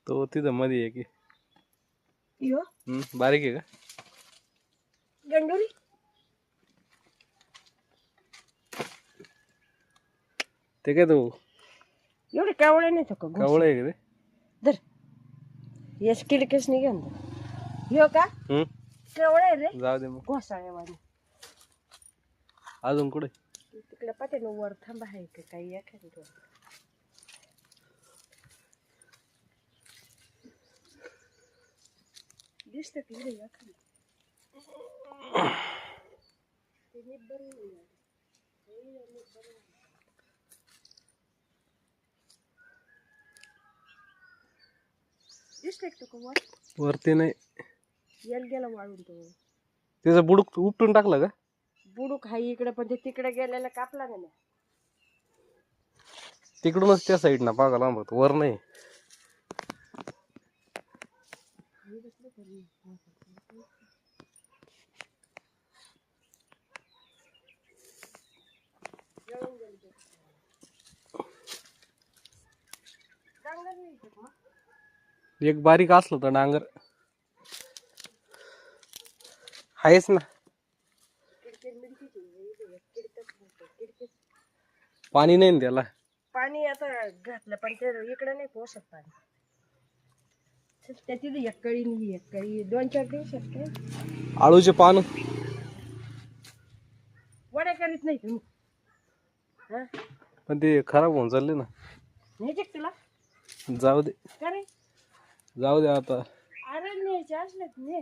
तो तिथं मध्ये आहे की यो बारीक आहे का गंडोरी ते काय तो एवढे कावळे नाही का कावळं आहे का धर यस किडकेस नाही घेऊन यो का ते कावळे रे जाऊ दे मग घोसाळ्यावानी अजून कुठे तिकडे पाहते ना वर थांबा आहे का काही एखादी दिसत की रे एखादी दिसते तू का वर वरती नाही येल गेला वाळून तो त्याचा बुडूक उपटून टाकला का बुडूक हाई इकडे पण ते तिकडे गेलेला कापला ना तिकडूनच त्या साईड ना पागा लांब होतो वर नाही एक बारीक असलं तर डांगर आहेच ना पाणी नाही ना त्याला पाणी आता घातलं पण ते इकडे नाही पोसत पाणी त्या तिथे एक कळी नाही एक कळी 2-4 दिवसात काय आळूचे पान वड्या करीत नाही तुम्ही हा पण ते खराब होऊन चालले ना न्यायचे तुला जाऊ दे का रे जाऊ दे आता अरे न्यायचे असले ने